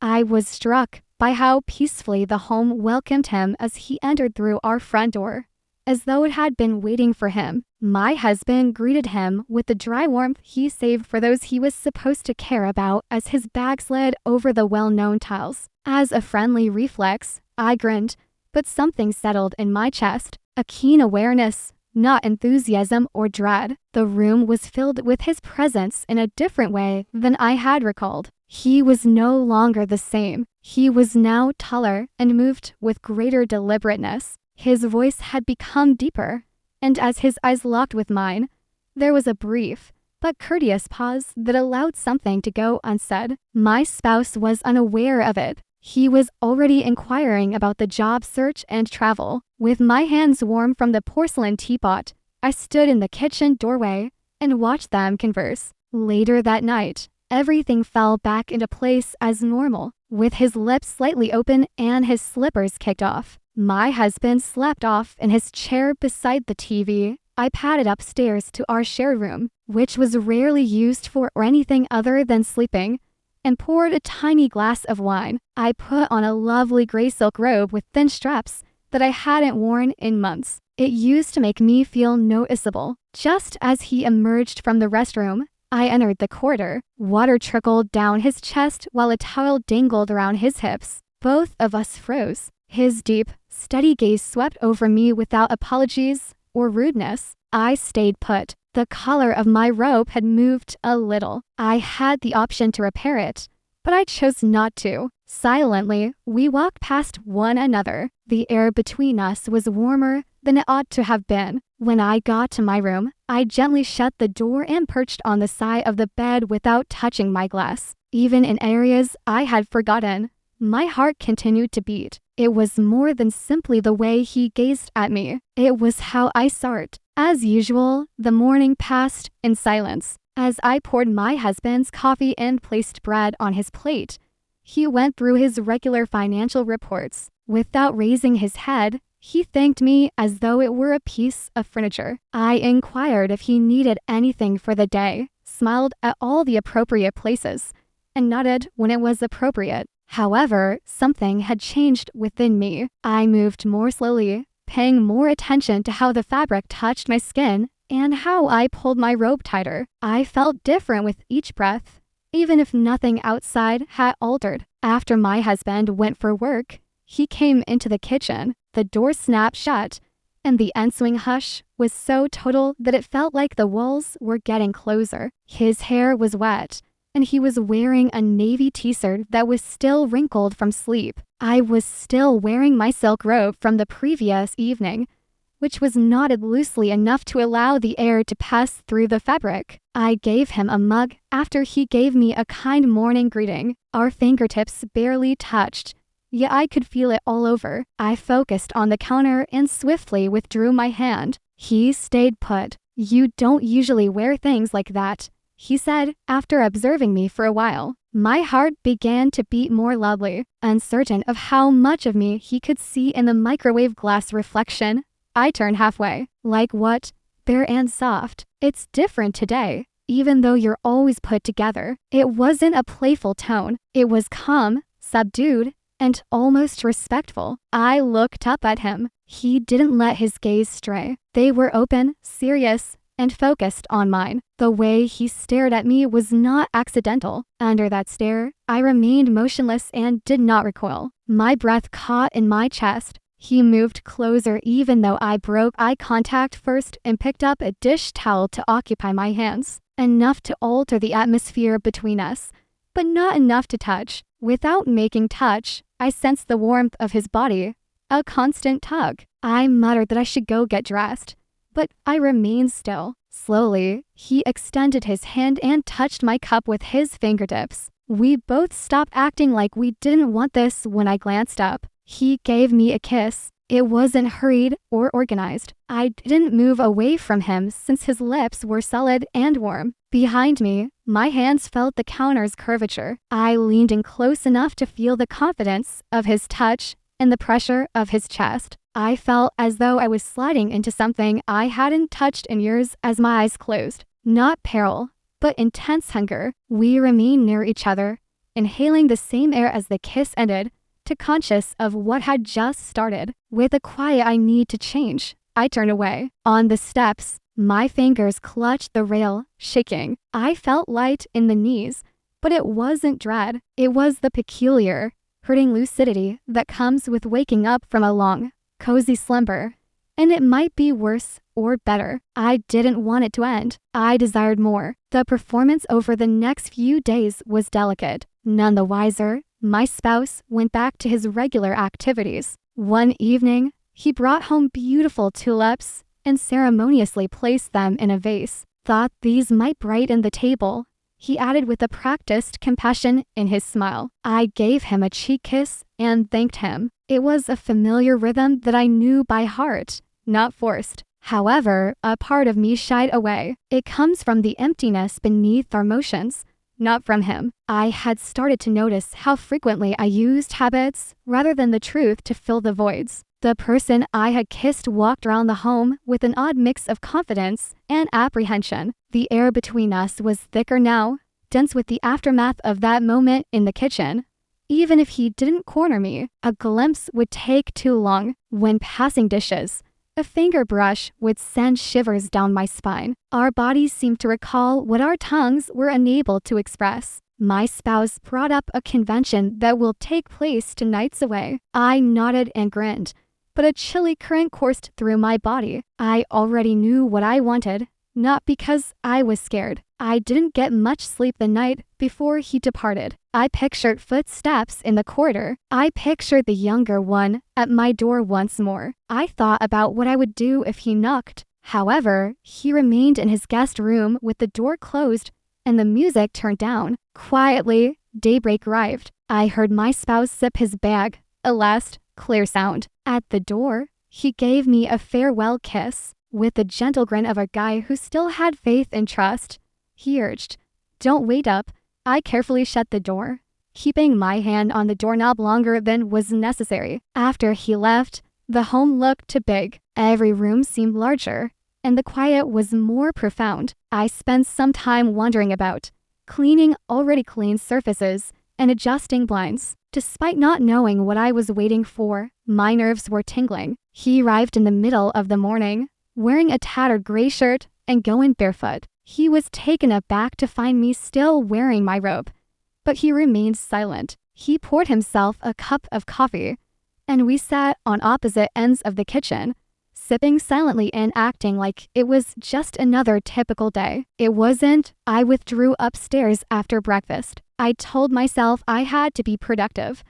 I was struck by how peacefully the home welcomed him as he entered through our front door, as though it had been waiting for him. My husband greeted him with the dry warmth he saved for those he was supposed to care about as his bag slid over the well-known tiles. As a friendly reflex, I grinned, but something settled in my chest, a keen awareness, not enthusiasm or dread. The room was filled with his presence in a different way than I had recalled. He was no longer the same. He was now taller and moved with greater deliberateness. His voice had become deeper, and as his eyes locked with mine, there was a brief but courteous pause that allowed something to go unsaid. My spouse was unaware of it. He was already inquiring about the job search and travel. With my hands warm from the porcelain teapot, I stood in the kitchen doorway and watched them converse. Later that night, everything fell back into place as normal. With his lips slightly open and his slippers kicked off, my husband slept off in his chair beside the TV. I padded upstairs to our shared room, which was rarely used for anything other than sleeping, and poured a tiny glass of wine. I put on a lovely gray silk robe with thin straps that I hadn't worn in months. It used to make me feel noticeable. Just as he emerged from the restroom, I entered the corridor. Water trickled down his chest while a towel dangled around his hips. Both of us froze. His deep, steady gaze swept over me without apologies or rudeness. I stayed put. The collar of my robe had moved a little. I had the option to repair it, but I chose not to. Silently, we walked past one another. The air between us was warmer than it ought to have been. When I got to my room, I gently shut the door and perched on the side of the bed without touching my glass. Even in areas I had forgotten, my heart continued to beat. It was more than simply the way he gazed at me. It was how I saw it. As usual, the morning passed in silence. As I poured my husband's coffee and placed bread on his plate, he went through his regular financial reports. Without raising his head, he thanked me as though it were a piece of furniture. I inquired if he needed anything for the day, smiled at all the appropriate places, and nodded when it was appropriate. However, something had changed within me. I moved more slowly, paying more attention to how the fabric touched my skin and how I pulled my robe tighter. I felt different with each breath, even if nothing outside had altered. After my husband went for work, he came into the kitchen. The door snapped shut, and the ensuing hush was so total that it felt like the walls were getting closer. His hair was wet, and he was wearing a navy t-shirt that was still wrinkled from sleep. I was still wearing my silk robe from the previous evening, which was knotted loosely enough to allow the air to pass through the fabric. I gave him a mug after he gave me a kind morning greeting. Our fingertips barely touched, yet I could feel it all over. I focused on the counter and swiftly withdrew my hand. He stayed put. "You don't usually wear things like that," he said after observing me for a while. My heart began to beat more loudly. Uncertain of how much of me he could see in the microwave glass reflection, I turned halfway. "Like what?" "Bare and soft. It's different today, even though you're always put together." It wasn't a playful tone. It was calm, subdued, and almost respectful. I looked up at him. He didn't let his gaze stray. They were open, serious, and focused on mine. The way he stared at me was not accidental. Under that stare, I remained motionless and did not recoil. My breath caught in my chest. He moved closer even though I broke eye contact first and picked up a dish towel to occupy my hands. Enough to alter the atmosphere between us, but not enough to touch. Without making touch, I sensed the warmth of his body, a constant tug. I muttered that I should go get dressed, but I remained still. Slowly, he extended his hand and touched my cup with his fingertips. We both stopped acting like we didn't want this when I glanced up. He gave me a kiss. It wasn't hurried or organized. I didn't move away from him since his lips were solid and warm. Behind me, my hands felt the counter's curvature. I leaned in close enough to feel the confidence of his touch and the pressure of his chest. I felt as though I was sliding into something I hadn't touched in years as my eyes closed. Not peril, but intense hunger. We remained near each other, inhaling the same air as the kiss ended, too conscious of what had just started. With a quiet I need to change, I turned away. On the steps, my fingers clutched the rail, shaking. I felt light in the knees, but it wasn't dread. It was the peculiar, hurting lucidity that comes with waking up from a long, cozy slumber. And it might be worse or better. I didn't want it to end. I desired more. The performance over the next few days was delicate. None the wiser, my spouse went back to his regular activities. One evening, he brought home beautiful tulips and ceremoniously placed them in a vase. Thought these might brighten the table, he added with a practiced compassion in his smile. I gave him a cheek kiss and thanked him. It was a familiar rhythm that I knew by heart, not forced. However, a part of me shied away. It comes from the emptiness beneath our motions, not from him. I had started to notice how frequently I used habits rather than the truth to fill the voids. The person I had kissed walked around the home with an odd mix of confidence and apprehension. The air between us was thicker now, dense with the aftermath of that moment in the kitchen. Even if he didn't corner me, a glimpse would take too long. When passing dishes, a finger brush would send shivers down my spine. Our bodies seemed to recall what our tongues were unable to express. My spouse brought up a convention that will take place 2 nights away. I nodded and grinned, but a chilly current coursed through my body. I already knew what I wanted, not because I was scared. I didn't get much sleep the night before he departed. I pictured footsteps in the corridor. I pictured the younger one at my door once more. I thought about what I would do if he knocked. However, he remained in his guest room with the door closed and the music turned down. Quietly, daybreak arrived. I heard my spouse sip his bag, a last clear sound. At the door, he gave me a farewell kiss. With the gentle grin of a guy who still had faith and trust, he urged, "Don't wait up." I carefully shut the door, keeping my hand on the doorknob longer than was necessary. After he left, the home looked too big. Every room seemed larger, and the quiet was more profound. I spent some time wandering about, cleaning already clean surfaces and adjusting blinds. Despite not knowing what I was waiting for, my nerves were tingling. He arrived in the middle of the morning, wearing a tattered gray shirt and going barefoot. He was taken aback to find me still wearing my robe, but he remained silent. He poured himself a cup of coffee, and we sat on opposite ends of the kitchen, sipping silently and acting like it was just another typical day. It wasn't. I withdrew upstairs after breakfast. I told myself I had to be productive,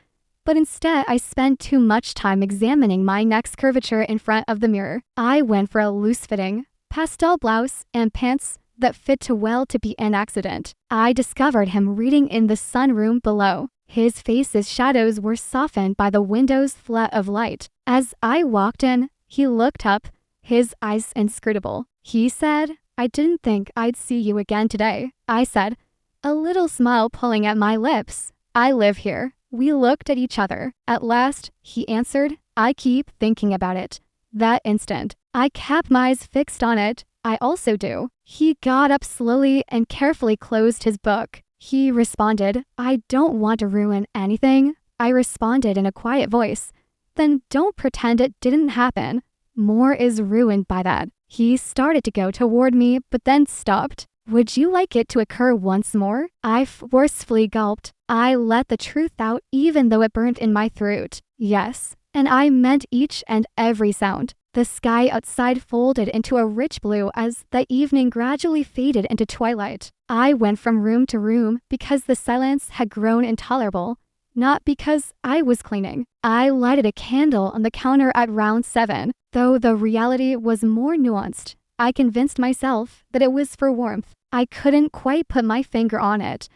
but instead I spent too much time examining my neck's curvature in front of the mirror. I went for a loose-fitting, pastel blouse and pants that fit too well to be an accident. I discovered him reading in the sunroom below. His face's shadows were softened by the window's flood of light. As I walked in, he looked up, his eyes inscrutable. He said, "I didn't think I'd see you again today." I said, a little smile pulling at my lips, "I live here." We looked at each other. At last, he answered, "I keep thinking about it." That instant, I kept my eyes fixed on it. "I also do." He got up slowly and carefully closed his book. He responded, "I don't want to ruin anything." I responded in a quiet voice, "Then don't pretend it didn't happen. More is ruined by that." He started to go toward me, but then stopped. "Would you like it to occur once more?" I forcefully gulped. I let the truth out even though it burned in my throat. Yes, and I meant each and every sound. The sky outside folded into a rich blue as the evening gradually faded into twilight. I went from room to room because the silence had grown intolerable, not because I was cleaning. I lighted a candle on the counter at round 7, though the reality was more nuanced. I convinced myself that it was for warmth. I couldn't quite put my finger on it,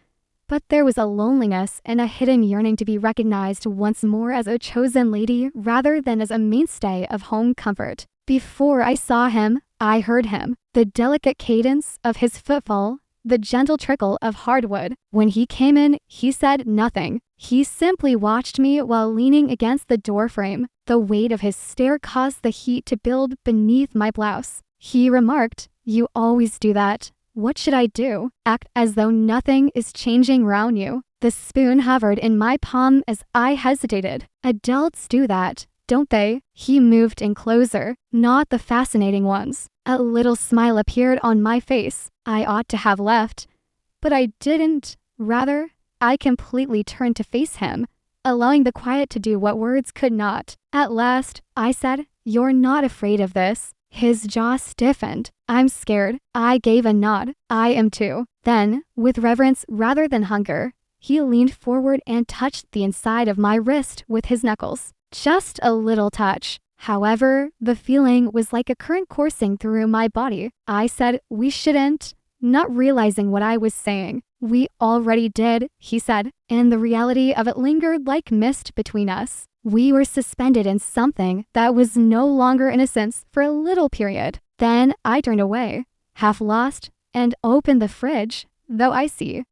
but there was a loneliness and a hidden yearning to be recognized once more as a chosen lady rather than as a mainstay of home comfort. Before I saw him, I heard him. The delicate cadence of his footfall, the gentle trickle of hardwood. When he came in, he said nothing. He simply watched me while leaning against the doorframe. The weight of his stare caused the heat to build beneath my blouse. He remarked, "You always do that. What should I do? Act as though nothing is changing around you?" The spoon hovered in my palm as I hesitated. Adults do that, don't they? He moved in closer, not the fascinating ones. A little smile appeared on my face. I ought to have left, but I didn't. Rather, I completely turned to face him, allowing the quiet to do what words could not. At last, I said, "You're not afraid of this?" His jaw stiffened. "I'm scared." I gave a nod. "I am too." Then, with reverence rather than hunger, he leaned forward and touched the inside of my wrist with his knuckles. Just a little touch. However, the feeling was like a current coursing through my body. I said, "We shouldn't," not realizing what I was saying. "We already did," he said, and the reality of it lingered like mist between us. We were suspended in something that was no longer innocence for a little period. Then I turned away, half lost, and opened the fridge, though icy.